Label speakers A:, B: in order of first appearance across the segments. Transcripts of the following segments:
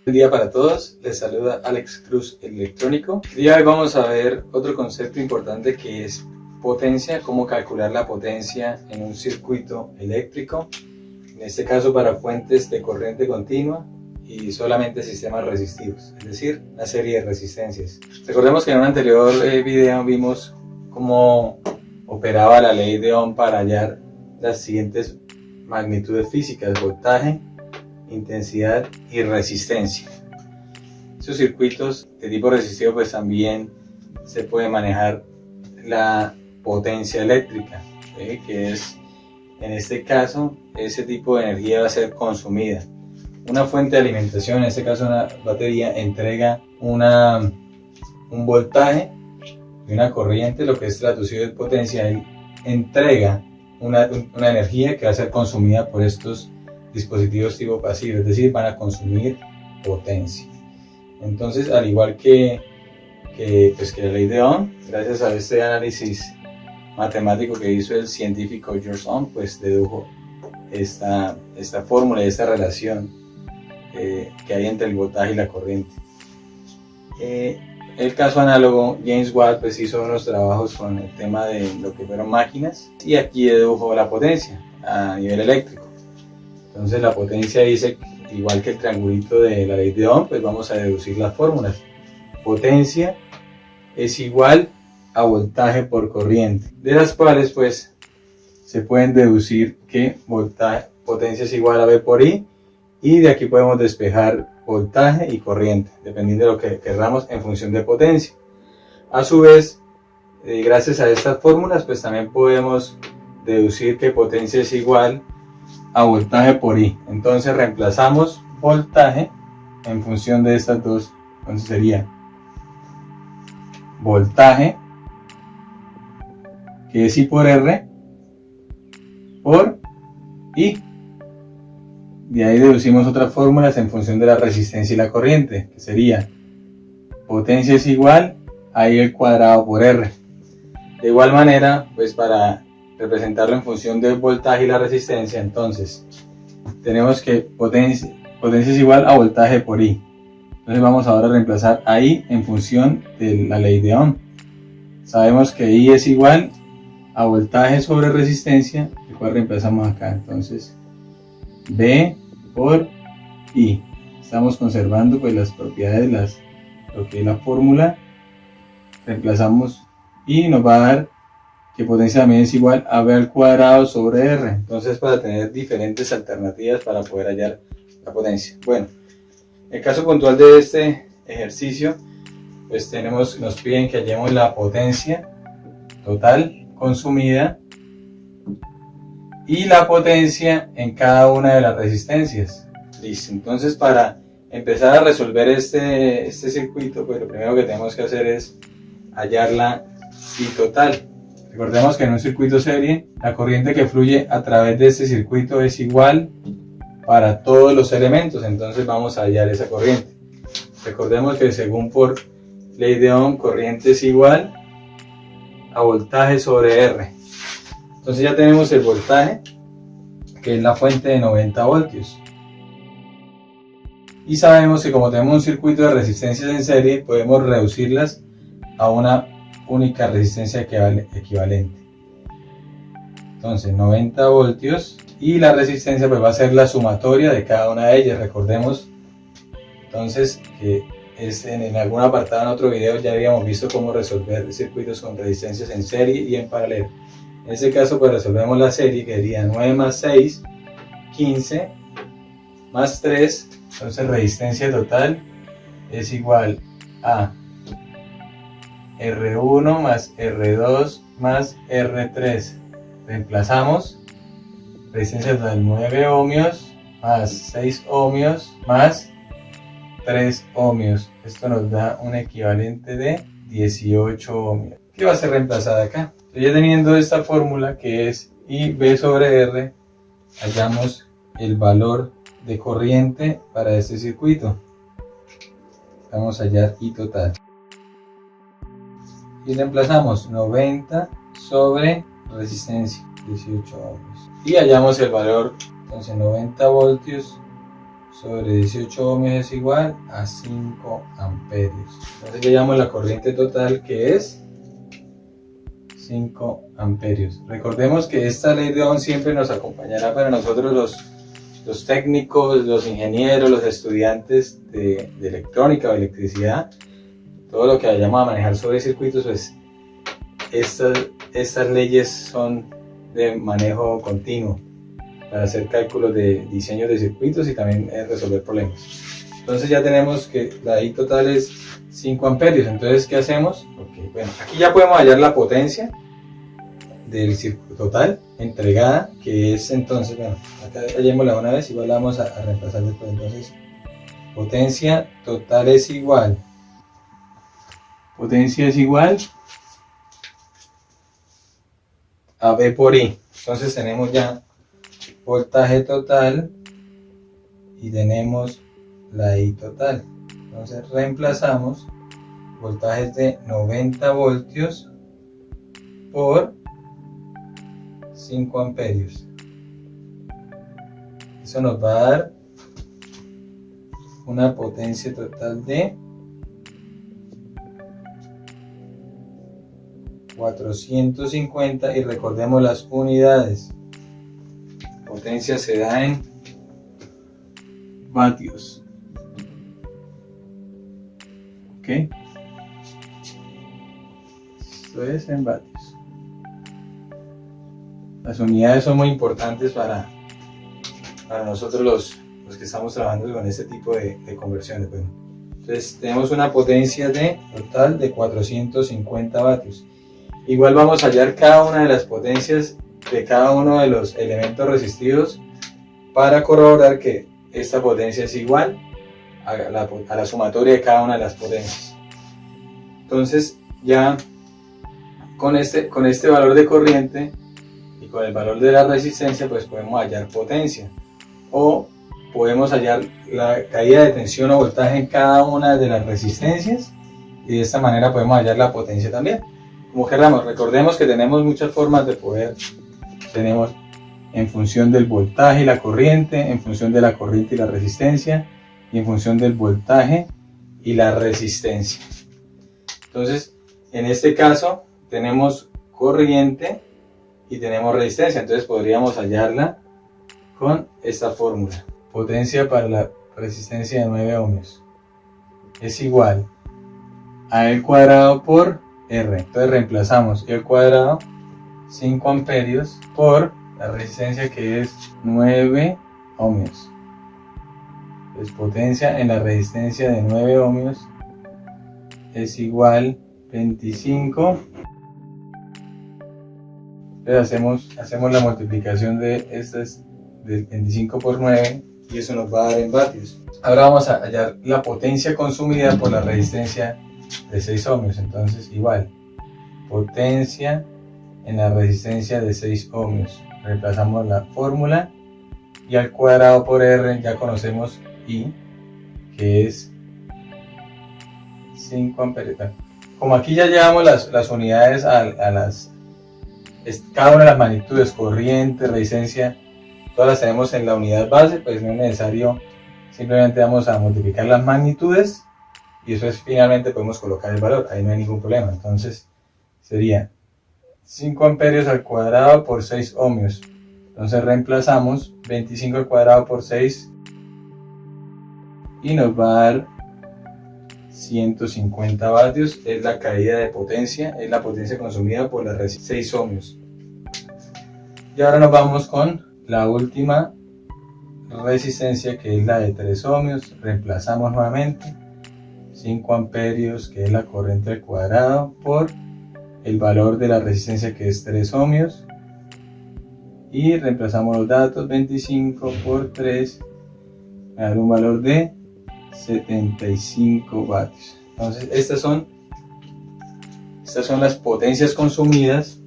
A: Buen día para todos, les saluda Alex Cruz Electrónico. El día de hoy vamos a ver otro concepto importante que es potencia, cómo calcular la potencia en un circuito eléctrico, en este caso para fuentes de corriente continua y solamente sistemas resistivos, es decir, una serie de resistencias. Recordemos que en un anterior video vimos cómo operaba la ley de Ohm para hallar las siguientes magnitudes físicas: voltaje, intensidad y resistencia. Esos circuitos de tipo resistivo pues también se puede manejar la potencia eléctrica, que es, en este caso, ese tipo de energía va a ser consumida. Una fuente de alimentación, en este caso una batería, entrega un voltaje y una corriente, lo que es traducido en potencia, entrega una energía que va a ser consumida por estos dispositivos tipo pasivo, es decir, van a consumir potencia. Entonces, al igual que la ley de Ohm, gracias a este análisis matemático que hizo el científico George Ohm, pues dedujo esta fórmula y esta relación que hay entre el voltaje y la corriente. El caso análogo, James Watt pues hizo unos trabajos con el tema de lo que fueron máquinas y aquí dedujo la potencia a nivel eléctrico. Entonces la potencia dice, igual que el triangulito de la ley de Ohm, pues vamos a deducir las fórmulas. Potencia es igual a voltaje por corriente, de las cuales pues se pueden deducir que potencia es igual a V por I, y de aquí podemos despejar voltaje y corriente, dependiendo de lo que queramos en función de potencia. A su vez, gracias a estas fórmulas, pues también podemos deducir que potencia es igual a voltaje por I. Entonces reemplazamos voltaje en función de estas dos. Entonces sería voltaje, que es I por R, por I. De ahí deducimos otras fórmulas en función de la resistencia y la corriente, que sería potencia es igual a I al cuadrado por R. De igual manera, pues para representarlo en función del voltaje y la resistencia, entonces tenemos que potencia es igual a voltaje por I. Entonces vamos ahora a reemplazar a I en función de la ley de Ohm. Sabemos que I es igual a voltaje sobre resistencia, el cual reemplazamos acá. Entonces V por I. Estamos conservando pues las propiedades, lo que es la fórmula. Reemplazamos I y nos va a dar que potencia también es igual a V al cuadrado sobre R. Entonces, para tener diferentes alternativas para poder hallar la potencia. Bueno, el caso puntual de este ejercicio, pues nos piden que hallemos la potencia total consumida y la potencia en cada una de las resistencias. Listo, entonces para empezar a resolver este circuito, pues lo primero que tenemos que hacer es hallar la I total. Recordemos que en un circuito serie, la corriente que fluye a través de este circuito es igual para todos los elementos, entonces vamos a hallar esa corriente. Recordemos que según por ley de Ohm, corriente es igual a voltaje sobre R. Entonces ya tenemos el voltaje, que es la fuente de 90 voltios. Y sabemos que como tenemos un circuito de resistencias en serie, podemos reducirlas a una única resistencia equivalente. Entonces 90 voltios y la resistencia pues va a ser la sumatoria de cada una de ellas. Recordemos entonces que en algún apartado en otro video ya habíamos visto cómo resolver circuitos con resistencias en serie y en paralelo. En este caso pues resolvemos la serie, que sería 9 más 6, 15 más 3, entonces resistencia total es igual a R1 más R2 más R3. Reemplazamos resistencia total 9 ohmios más 6 ohmios más 3 ohmios. Esto nos da un equivalente de 18 ohmios. ¿Qué va a ser reemplazada acá? Entonces, ya teniendo esta fórmula que es IB sobre R, hallamos el valor de corriente para este circuito. Vamos a hallar I total. Y reemplazamos 90 sobre resistencia, 18 ohmios. Y hallamos el valor, entonces 90 voltios sobre 18 ohmios es igual a 5 amperios. Entonces ya llamamos la corriente total, que es 5 amperios. Recordemos que esta ley de Ohm siempre nos acompañará para nosotros los técnicos, los ingenieros, los estudiantes de electrónica o electricidad, todo lo que vayamos a manejar sobre circuitos, pues estas leyes son de manejo continuo para hacer cálculos de diseño de circuitos y también resolver problemas. Entonces ya tenemos que la I total es 5 amperios. Entonces, ¿qué hacemos? Okay, bueno, aquí ya podemos hallar la potencia del circuito total entregada, que es entonces, bueno, acá hallémosla una vez, igual la vamos a reemplazar después. Entonces, potencia total es igual a V por I. Entonces tenemos ya voltaje total y tenemos la I total. Entonces reemplazamos voltajes de 90 voltios por 5 amperios. Eso nos va a dar una potencia total de 450, y recordemos las unidades. Potencia se da en vatios. Ok, esto es en vatios. Las unidades son muy importantes para nosotros los que estamos trabajando con este tipo de conversiones. Bueno, entonces tenemos una potencia total de 450 vatios. Igual vamos a hallar cada una de las potencias de cada uno de los elementos resistivos para corroborar que esta potencia es igual a la sumatoria de cada una de las potencias. Entonces ya con este valor de corriente y con el valor de la resistencia, pues podemos hallar potencia, o podemos hallar la caída de tensión o voltaje en cada una de las resistencias, y de esta manera podemos hallar la potencia también, como queramos. Recordemos que tenemos muchas formas de poder. Tenemos en función del voltaje y la corriente, en función de la corriente y la resistencia, y en función del voltaje y la resistencia. Entonces, en este caso tenemos corriente y tenemos resistencia, entonces podríamos hallarla con esta fórmula. Potencia para la resistencia de 9 ohmios es igual a E cuadrado por R. Entonces reemplazamos E cuadrado, 5 amperios, por la resistencia, que es 9 ohmios. Entonces potencia en la resistencia de 9 ohmios es igual 25. Entonces hacemos la multiplicación de estas del 25 por 9, y eso nos va a dar en vatios. Ahora vamos a hallar la potencia consumida por la resistencia de 6 ohmios. Entonces igual potencia en la resistencia de 6 ohmios. Reemplazamos la fórmula, y al cuadrado por R ya conocemos I, que es 5 amperios. Como aquí ya llevamos las unidades cada una de las magnitudes, corriente, resistencia, todas las tenemos en la unidad base, pues no es necesario, simplemente vamos a multiplicar las magnitudes y eso finalmente podemos colocar el valor, ahí no hay ningún problema. Entonces sería 5 amperios al cuadrado por 6 ohmios. Entonces reemplazamos 25 al cuadrado por 6 y nos va a dar 150 vatios. Es la caída de potencia, es la potencia consumida por la resistencia 6 ohmios. Y ahora nos vamos con la última resistencia, que es la de 3 ohmios. Reemplazamos nuevamente 5 amperios, que es la corriente al cuadrado, por el valor de la resistencia, que es 3 ohmios, y reemplazamos los datos. 25 por 3 me da un valor de 75 vatios. Entonces estas son las potencias consumidas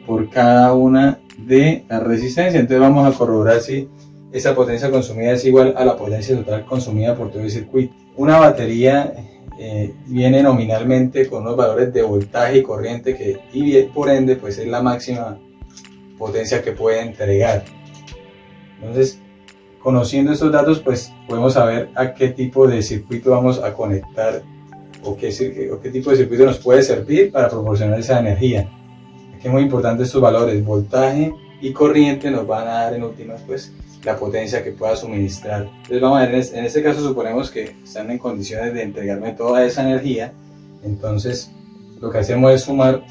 A: por cada una de las resistencias. Entonces vamos a corroborar si esa potencia consumida es igual a la potencia total consumida por todo el circuito. Una batería viene nominalmente con unos valores de voltaje y corriente y por ende pues es la máxima potencia que puede entregar. Entonces, conociendo estos datos, pues podemos saber a qué tipo de circuito vamos a conectar o qué tipo de circuito nos puede servir para proporcionar esa energía. Aquí es muy importante estos valores, voltaje y corriente nos van a dar en últimas pues la potencia que pueda suministrar. Entonces vamos a ver, en este caso suponemos que están en condiciones de entregarme toda esa energía, entonces lo que hacemos es sumar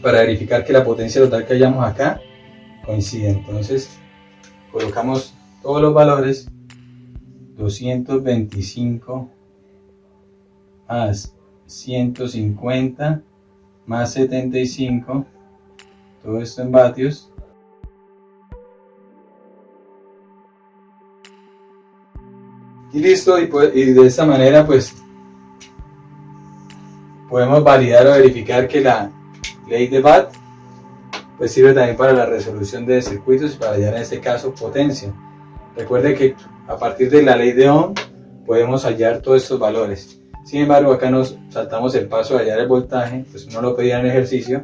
A: para verificar que la potencia total que hayamos acá coincide. Entonces colocamos todos los valores, 225 más 150 más 75, todo esto en vatios, y listo. Y de esta manera pues podemos validar o verificar que la ley de Watt pues sirve también para la resolución de circuitos y para hallar en este caso potencia. Recuerde que a partir de la ley de Ohm podemos hallar todos estos valores. Sin embargo, acá nos saltamos el paso de hallar el voltaje, pues no lo pedía en el ejercicio,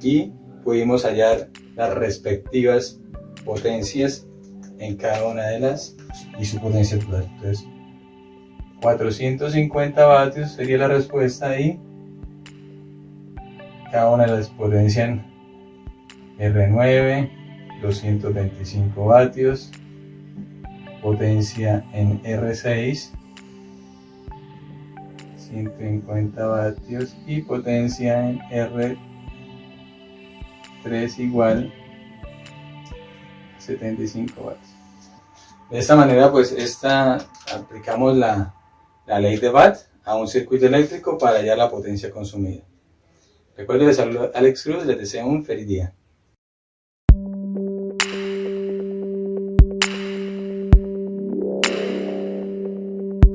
A: y pudimos hallar las respectivas potencias en cada una de las y su potencia total. Entonces 450 vatios sería la respuesta, y cada una de las potencias en R9, 225 vatios, potencia en R6, 150 vatios, y potencia en R3 igual 75 vatios. De esta manera pues aplicamos la ley de Watt a un circuito eléctrico para hallar la potencia consumida. Recuerden, les saluda Alex Cruz, les deseo un feliz día.